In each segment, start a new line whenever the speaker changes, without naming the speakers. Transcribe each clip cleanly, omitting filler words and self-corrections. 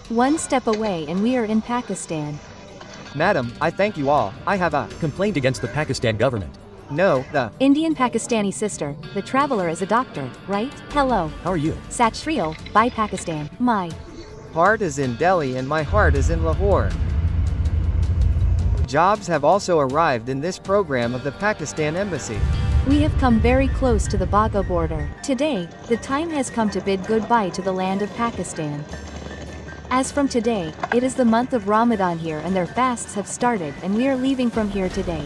One step away and we are in Pakistan.
Madam, I thank you all. I have a
complaint against the Pakistan government.
No, the
Indian Pakistani sister, the traveler is a doctor, right? Hello.
How are you?
Sat Shriel, by Pakistan. My
heart is in Delhi and my heart is in Lahore. Jobs have also arrived in this program of the Pakistan Embassy.
We have come very close to the Bagha border. Today, the time has come to bid goodbye to the land of Pakistan. As from today, it is the month of Ramadan here and their fasts have started and we are leaving from here today.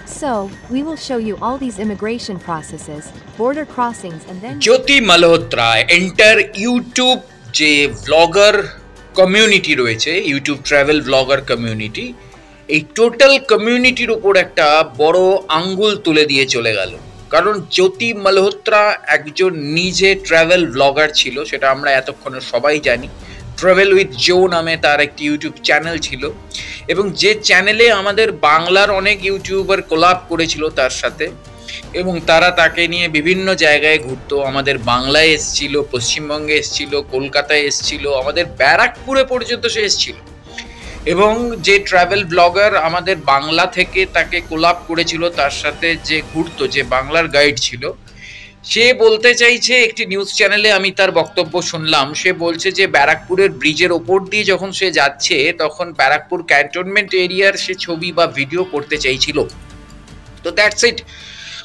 So, we will show you all these immigration processes, border crossings and then
Jyoti Malhotra enter YouTube যে vlogger community রয়েছে, YouTube travel vlogger community, এই total কমিউনিটির উপর একটা বড় আঙ্গুল তুলে দিয়ে চলে গেল। কারণ জ্যোতি মালহোত্রা একজন নিজে ট্রাভেল ব্লগার ছিল, সেটা আমরা এতক্ষণে সবাই জানি। ট্রাভেল উইথ জো নামে তার একটি ইউটিউব চ্যানেল ছিল এবং যে চ্যানেলে আমাদের বাংলার অনেক ইউটিউবার কোলাব করেছিল তার সাথে এবং তারা তাকে নিয়ে বিভিন্ন জায়গায় ঘুরতো। আমাদের বাংলায় এসছিল, পশ্চিমবঙ্গে এসছিল, কলকাতায় এসছিল, আমাদের ব্যারাকপুরে পর্যন্ত সে এসছিল এবং যে ট্রাভেল ব্লগার আমাদের বাংলা থেকে তাকে কোলাব করেছিল তার সাথে যে ঘুরতো, যে বাংলার গাইড ছিল, সে বলতে চাইছে একটি নিউজ চ্যানেলে আমি তার বক্তব্য শুনলাম, সে বলছে যে ব্যারাকপুরের ব্রিজের ওপর দিয়ে যখন সে যাচ্ছে তখন ব্যারাকপুর ক্যান্টনমেন্ট এরিয়ার সে ছবি বা ভিডিও করতে চাইছিল। তো দ্যাটস ইট।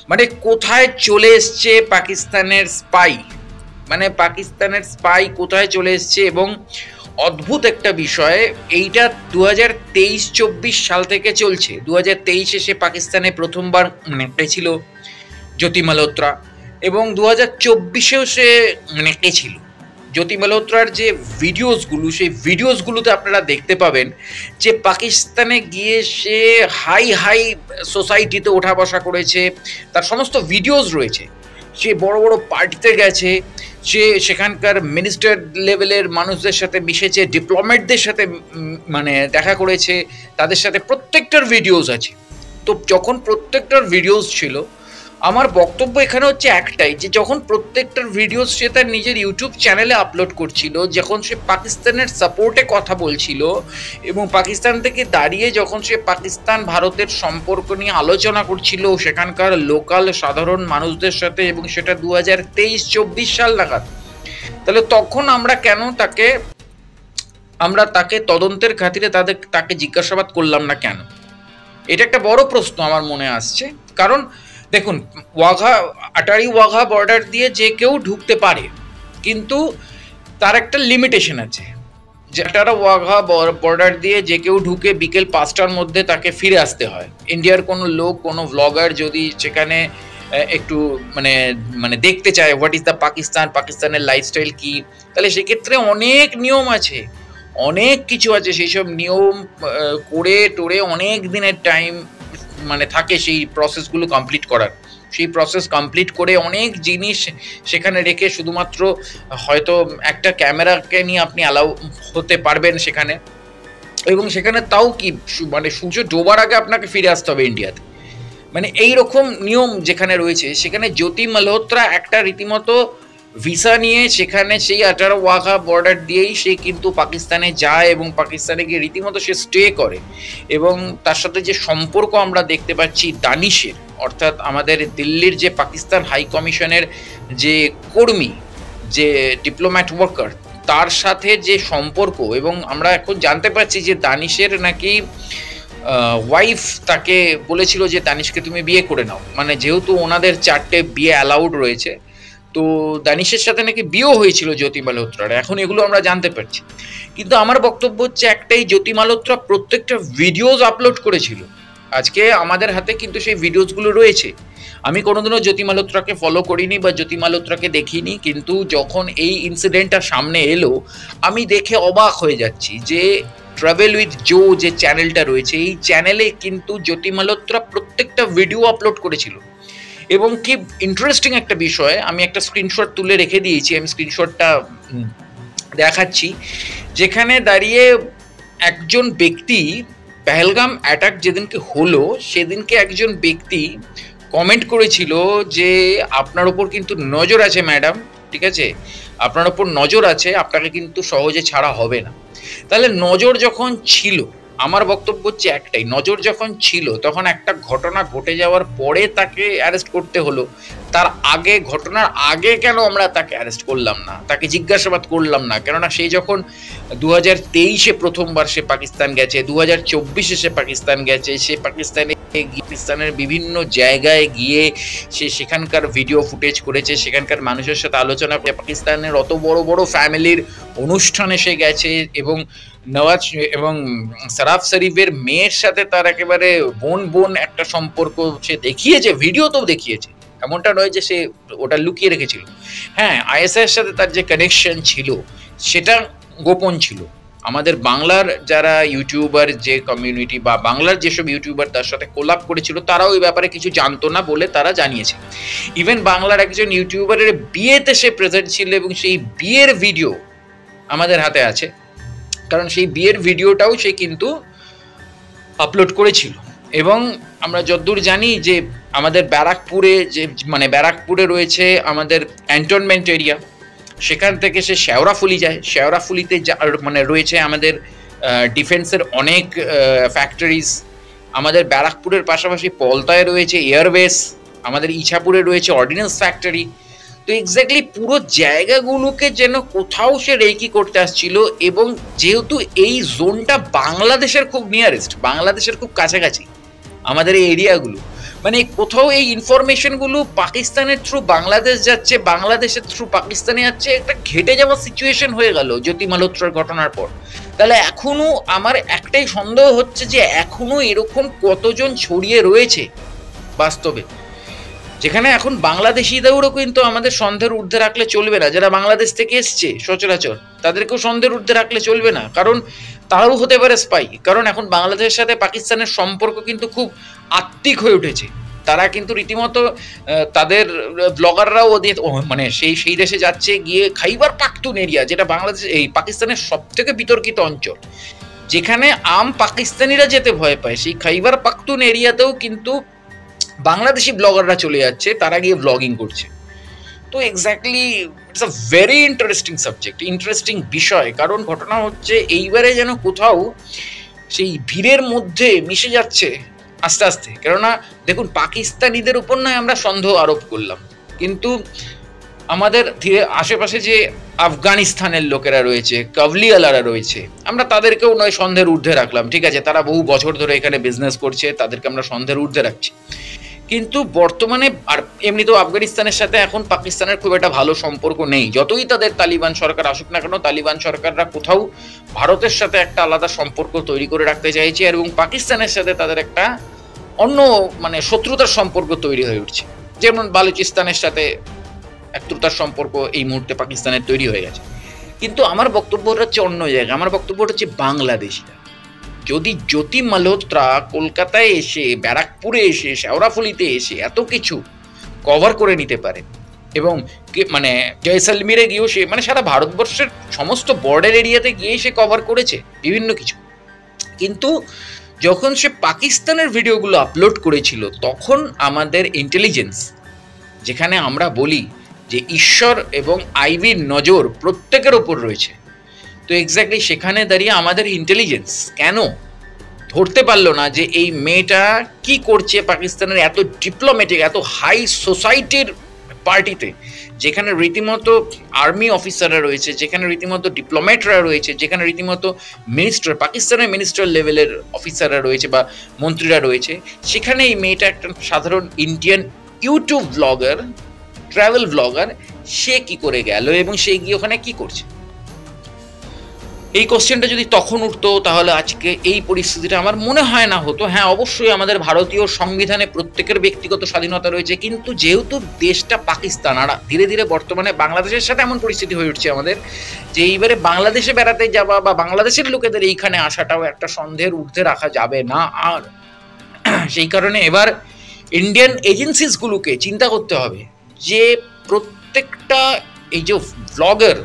মানে কোথায় চলে এসছে পাকিস্তানের স্পাই, মানে পাকিস্তানের স্পাই কোথায় চলে এসছে। এবং অদ্ভুত একটা বিষয়, এইটা 2023-24 সাল থেকে চলছে। 2023-এ সে পাকিস্তানে প্রথমবার নেটেছিল জ্যোতি মালহোত্রা এবং 2024-এও সে নেটেছিল। জ্যোতি মালহোত্রার যে ভিডিওসগুলো, সেই ভিডিওসগুলোতে আপনারা দেখতে পাবেন যে পাকিস্তানে গিয়ে সে হাই হাই সোসাইটিতে ওঠা বসা করেছে, তার সমস্ত ভিডিওস রয়েছে। সে বড় বড় পার্টিতে গেছে, সে সেখানকার মিনিস্টার লেভেলের মানুষদের সাথে মিশেছে, ডিপ্লোম্যাটদের সাথে মানে দেখা করেছে, তাদের সাথে প্রত্যেকটার ভিডিওস আছে। তো যখন প্রত্যেকটার ভিডিওস ছিল, আমার বক্তব্য এখানে হচ্ছে একটাই, যে যখন প্রত্যেকটার ভিডিওস সে তার নিজের ইউটিউব চ্যানেলে আপলোড করছিল, যখন সে পাকিস্তানের সাপোর্টে কথা বলছিল এবং পাকিস্তান থেকে দাঁড়িয়ে যখন সে পাকিস্তান ভারতের সম্পর্ক নিয়ে আলোচনা করছিল সেখানকার লোকাল সাধারণ মানুষদের সাথে, এবং সেটা 2023-24 সাল নাগাদ, তাহলে তখন আমরা কেন তাকে তদন্তের খাতিরে তাকে জিজ্ঞাসাবাদ করলাম না কেন? এটা একটা বড় প্রশ্ন আমার মনে আসছে। কারণ দেখুন, আটারি ওয়াঘা বর্ডার দিয়ে যে কেউ ঢুকতে পারে, কিন্তু তার একটা লিমিটেশন আছে। যে আটারি ওয়াঘা বর্ডার দিয়ে যে কেউ ঢুকে বিকেল 5টার মধ্যে তাকে ফিরে আসতে হয়। ইন্ডিয়ার কোনো লোক, কোনো ব্লগার যদি সেখানে একটু মানে দেখতে চায় হোয়াট ইজ দ্য পাকিস্তানের লাইফস্টাইল কি, তাহলে সেক্ষেত্রে অনেক নিয়ম আছে, অনেক কিছু আছে। সেই সব নিয়ম করে টোরে অনেক দিনের টাইম মানে থাকে সেই প্রসেসগুলো কমপ্লিট করার। সেই প্রসেস কমপ্লিট করে অনেক জিনিস সেখানে রেখে শুধুমাত্র হয়তো একটা ক্যামেরাকে নিয়ে আপনি অ্যালাউ হতে পারবেন সেখানে, এবং সেখানে তাও কি মানে সূর্য ডোবার আগে আপনাকে ফিরে আসতে হবে ইন্ডিয়াতে। মানে এই রকম নিয়ম যেখানে রয়েছে, সেখানে জ্যোতি মালহোত্রা একটা রীতিমতো ভিসা নিয়ে সেখানে সেই আটারি ওয়াঘা বর্ডার দিয়েই সে কিন্তু পাকিস্তানে যায় এবং পাকিস্তানে গিয়ে রীতিমতো সে স্টে করে। এবং তার সাথে যে সম্পর্ক আমরা দেখতে পাচ্ছি দানিশের, অর্থাৎ আমাদের দিল্লির যে পাকিস্তান হাই কমিশনের যে কর্মী, যে ডিপ্লোম্যাট ওয়ার্কার, তার সাথে যে সম্পর্ক, এবং আমরা এখন জানতে পারছি যে দানিশের নাকি ওয়াইফ তাকে বলেছিল যে দানিশকে তুমি বিয়ে করে নাও, মানে যেহেতু ওনাদের 4টে বিয়ে অ্যালাউড রয়েছে, তো দানিশের সাথে নাকি বিয়েও হয়েছিল জ্যোতি মালহোত্রার। এখন এগুলো আমরা জানতে পারছি, কিন্তু আমার বক্তব্য হচ্ছে একটাই, জ্যোতি মালহোত্রা প্রত্যেকটা ভিডিওস আপলোড করেছিল। আজকে আমাদের হাতে কিন্তু সেই ভিডিওসগুলো রয়েছে। আমি কোনোদিনও জ্যোতি মালহোত্রাকে ফলো করিনি বা জ্যোতি মালহোত্রাকে দেখিনি, কিন্তু যখন এই ইনসিডেন্টটা সামনে এলো আমি দেখে অবাক হয়ে যাচ্ছি যে ট্রাভেল উইথ জো যে চ্যানেলটা রয়েছে, এই চ্যানেলে কিন্তু জ্যোতি মালহোত্রা প্রত্যেকটা ভিডিও আপলোড করেছিল। এবং কি ইন্টারেস্টিং একটা বিষয়, আমি একটা স্ক্রিনশট তুলে রেখে দিয়েছি, আমি স্ক্রিনশটটা দেখাচ্ছি, যেখানে দাঁড়িয়ে একজন ব্যক্তি, পেহেলগাম অ্যাটাক যেদিনকে হলো সেদিনকে একজন ব্যক্তি কমেন্ট করেছিল যে আপনার ওপর কিন্তু নজর আছে ম্যাডাম, ঠিক আছে, আপনার ওপর নজর আছে, আপনাকে কিন্তু সহজে ছাড়া হবে না। তাহলে নজর যখন ছিল, আমার বক্তব্য হচ্ছে একটাই, নজর যখন ছিল তখন একটা ঘটনা ঘটে যাওয়ার পরে তাকে অ্যারেস্ট করতে হলো। তার আগে, ঘটনার আগে কেন আমরা তাকে অ্যারেস্ট করলাম না, তাকে জিজ্ঞাসাবাদ করলাম না? কেননা সে যখন 2023-এ প্রথমবার সে পাকিস্তান গেছে, 2024-এ সে পাকিস্তান গেছে, সে পাকিস্তানের বিভিন্ন জায়গায় গিয়ে সে সেখানকার ভিডিও ফুটেজ করেছে, সেখানকার মানুষের সাথে আলোচনা করে, পাকিস্তানের অত বড় বড় ফ্যামিলির অনুষ্ঠানে সে গেছে এবং নওয়াজ এবং সারাফ শরীফের মেয়ের সাথে তার একেবারে বোন একটা সম্পর্ক সে দেখিয়েছে, ভিডিওতেও দেখিয়েছে। এমনটা নয় যে সে ওটা লুকিয়ে রেখেছিল। হ্যাঁ, আইএসআই এর সাথে তার যে কানেকশন ছিল সেটা গোপন ছিল। আমাদের বাংলার যারা ইউটিউবার, যে কমিউনিটি বা বাংলার যেসব ইউটিউবার তার সাথে কোলাপ করেছিল, তারাও এই ব্যাপারে কিছু জানতো না বলে তারা জানিয়েছে। ইভেন বাংলার একজন ইউটিউবারের বিয়েতে সে প্রেজেন্ট ছিল এবং সেই বিয়ের ভিডিও আমাদের হাতে আছে, কারণ সেই বিয়ের ভিডিওটাও সে কিন্তু আপলোড করেছিল। এবং আমরা যতদূর জানি যে আমাদের ব্যারাকপুরে ব্যারাকপুরে রয়েছে আমাদের ক্যান্টনমেন্ট এরিয়া, সেখান থেকে সে শেওড়াফুলি যায়, শেওড়াফুলিতে রয়েছে আমাদের ডিফেন্সের অনেক ফ্যাক্টরিজ, আমাদের ব্যারাকপুরের পাশাপাশি পলতায় রয়েছে এয়ারবেস, আমাদের ইছাপুরে রয়েছে অর্ডিন্যান্স ফ্যাক্টরি। তো এক্স্যাক্টলি পুরো জায়গাগুলোকে যেন কোথাও সে রেকি করতে আসছিল। এবং যেহেতু এই জোনটা বাংলাদেশের খুব নিয়ারেস্ট, বাংলাদেশের খুব কাছাকাছি আমাদের এই এরিয়াগুলো, মানে কোথাও এই ইনফরমেশনগুলো পাকিস্তানের থ্রু বাংলাদেশ যাচ্ছে, বাংলাদেশের থ্রু পাকিস্তানে যাচ্ছে, একটা ঘেটে যাওয়া সিচুয়েশন হয়ে গেল জ্যোতি মালহোত্রার ঘটনার পর। তাহলে এখনো আমার একটাই সন্দেহ হচ্ছে যে এখনো এরকম কতজন ছড়িয়ে রয়েছে বাস্তবে, যেখানে এখন বাংলাদেশিদেরও কিন্তু আমাদের সন্দেহের ঊর্ধ্বে রাখলে চলবে না। যারা বাংলাদেশ থেকে এসছে সচরাচর, তাদেরকেও সন্দেহের ঊর্ধ্বে রাখলে চলবে না, কারণ তারাও হতে পারে স্পাই। কারণ এখন বাংলাদেশের সাথে পাকিস্তানের সম্পর্ক কিন্তু খুব আত্মিক হয়ে উঠেছে। তারা কিন্তু রীতিমতো তাদের ব্লগাররাও ওদের সেই দেশে যাচ্ছে, গিয়ে খাইবার পাখতুন এরিয়া, যেটা বাংলাদেশ এই পাকিস্তানের সব থেকে বিতর্কিত অঞ্চল, যেখানে আম পাকিস্তানিরা যেতে ভয় পায়, সেই খাইবার পাখতুন এরিয়াতেও কিন্তু বাংলাদেশি ব্লগাররা চলে যাচ্ছে, তারা গিয়ে ব্লগিং করছে। তো exactly it's a very interesting subject, interesting বিষয়। কারণ ঘটনা হচ্ছে এইবারে যেন কোথাও সেই ভিড়ের মধ্যে মিশে যাচ্ছে আস্তে আস্তে। কেননা দেখুন, পাকিস্তানিদের উপর নয় আমরা সন্দেহ আরোপ করলাম, কিন্তু আমাদের আশেপাশে যে আফগানিস্তানের লোকেরা রয়েছে, কাবলিওয়ালারা রয়েছে, আমরা তাদেরকেও নয় সন্দেহের ঊর্ধ্বে রাখলাম। ঠিক আছে, তারা বহু বছর ধরে এখানে বিজনেস করছে, তাদেরকে আমরা সন্দেহের ঊর্ধ্বে রাখছি। কিন্তু বর্তমানে আর এমনিতেও আফগানিস্তানের সাথে এখন পাকিস্তানের খুব একটা ভালো সম্পর্ক নেই। যতই তাদের তালিবান সরকার আসুক না কেন, তালিবান সরকাররা কোথাও ভারতের সাথে একটা আলাদা সম্পর্ক তৈরি করে রাখতে চাইছে, এবং পাকিস্তানের সাথে তাদের একটা অন্য শত্রুতার সম্পর্ক তৈরি হয়ে উঠছে। যেমন বালুচিস্তানের সাথে শত্রুতার সম্পর্ক এই মুহূর্তে পাকিস্তানের তৈরি হয়ে গেছে। কিন্তু আমার বক্তব্যটা হচ্ছে অন্য জায়গায়, আমার বক্তব্যটা হচ্ছে বাংলাদেশিরা যদি জ্যোতি মালহোত্রা কলকাতায় এসে, ব্যারাকপুরে এসে, শেওড়াফুলিতে এসে এত কিছু কভার করে নিতে পারে, এবং জয়সলমীরে গিয়েও সে সারা ভারতবর্ষের সমস্ত বর্ডার এরিয়াতে গিয়ে সে কভার করেছে বিভিন্ন কিছু, কিন্তু যখন সে পাকিস্তানের ভিডিওগুলো আপলোড করেছিল তখন আমাদের ইন্টেলিজেন্স, যেখানে আমরা বলি যে ঈশ্বর এবং আইবির নজর প্রত্যেকের ওপর রয়েছে, তো এক্স্যাক্টলি সেখানে দাঁড়িয়ে আমাদের ইন্টেলিজেন্স কেন ধরতে পারলো না যে এই মেয়েটা কি করছে পাকিস্তানের এত ডিপ্লোম্যাটিক, এত হাই সোসাইটির পার্টিতে, যেখানে রীতিমতো আর্মি অফিসাররা রয়েছে, যেখানে রীতিমতো ডিপ্লোম্যাটরা রয়েছে, যেখানে রীতিমতো মিনিস্টার, পাকিস্তানের মিনিস্টার লেভেলের অফিসাররা রয়েছে বা মন্ত্রীরা রয়েছে, সেখানে এই মেয়েটা একটা সাধারণ Indian YouTube blogger, travel blogger, সে কি করে গেল এবং সে গিয়ে ওখানে কি করছে? এই কোশ্চেনটা যদি তখন উঠতো তাহলে আজকে এই পরিস্থিতিটা আমার মনে হয় না হতো। হ্যাঁ, অবশ্যই আমাদের ভারতীয় সংবিধানে প্রত্যেকের ব্যক্তিগত স্বাধীনতা রয়েছে, কিন্তু যেহেতু দেশটা পাকিস্তান, আর ধীরে ধীরে বর্তমানে বাংলাদেশের সাথে এমন পরিস্থিতি হয়ে উঠছে আমাদের যে এইবারে বাংলাদেশে বেড়াতে যাওয়া বা বাংলাদেশের লোকেদের এইখানে আসাটাও একটা সন্দেহের ঊর্ধ্বে রাখা যাবে না। আর সেই কারণে এবার ইন্ডিয়ান এজেন্সিসগুলোকে চিন্তা করতে হবে যে প্রত্যেকটা এই যে ব্লগার,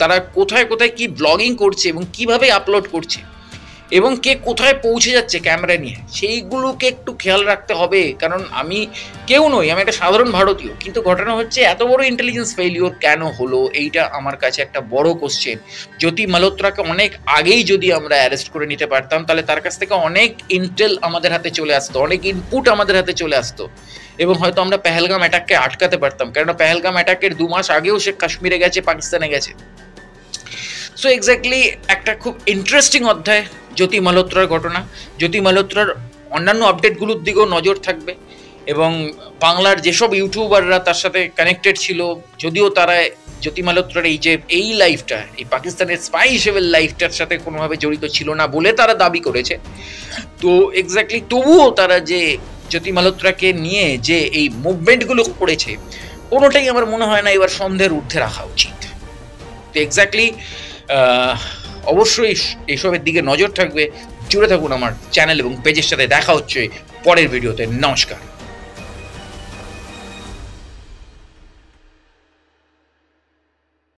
তারা কোথায় কোথায় কি ব্লগিং করছে এবং কিভাবে আপলোড করছে, এবং কে কোথায় পৌঁছে যাচ্ছে ক্যামেরা নিয়ে সেইগুলোকে একটু খেয়াল রাখতে হবে। কারণ আমি কেউ নই, আমি একটা সাধারণ ভারতীয়, কিন্তু ঘটনা হচ্ছে এত বড় ইন্টেলিজেন্স ফেলিওর কেন হলো এইটা আমার কাছে একটা বড় কোশ্চেন। জ্যোতি মালহোত্রাকে অনেক আগেই যদি আমরা অ্যারেস্ট করে নিতে পারতাম তাহলে তার কাছ থেকে অনেক ইন্টেল আমাদের হাতে চলে আসতো, অনেক ইনপুট আমাদের হাতে চলে আসতো এবং হয়তো আমরা পেহেলগাম অ্যাটাককে আটকাতে পারতাম। কেননা পেহেলগাম অ্যাটাকের 2 মাস আগেও সে কাশ্মীরে গেছে, পাকিস্তানে গেছে। সো এক্স্যাক্টলি একটা খুব ইন্টারেস্টিং অধ্যায় জ্যোতি মালহোত্রার ঘটনা। জ্যোতি মালহোত্রার অন্যান্য আপডেটগুলোর দিকেও নজর থাকবে এবং বাংলার যেসব ইউটিউবাররা তার সাথে কানেক্টেড ছিল, যদিও তারা জ্যোতি মালহোত্রার এই লাইফটা, এই পাকিস্তানের স্পাই হিসেবে লাইফটার সাথে কোনোভাবে জড়িত ছিল না বলে তারা দাবি করেছে, তো এক্স্যাক্টলি তবুও তারা যে জ্যোতি মালহোত্রাকে নিয়ে যে এই মুভমেন্টগুলো করেছে কোনোটাই আমার মনে হয় না এবার সন্দেহের ঊর্ধ্বে রাখা উচিত। তো এক্স্যাক্টলি অবশ্যই এইসবের দিকে নজর থাকবে। জুড়ে থাকুন আমার চ্যানেল এবং পেজের সাথে। দেখা হচ্ছে পরের ভিডিওতে। নমস্কার।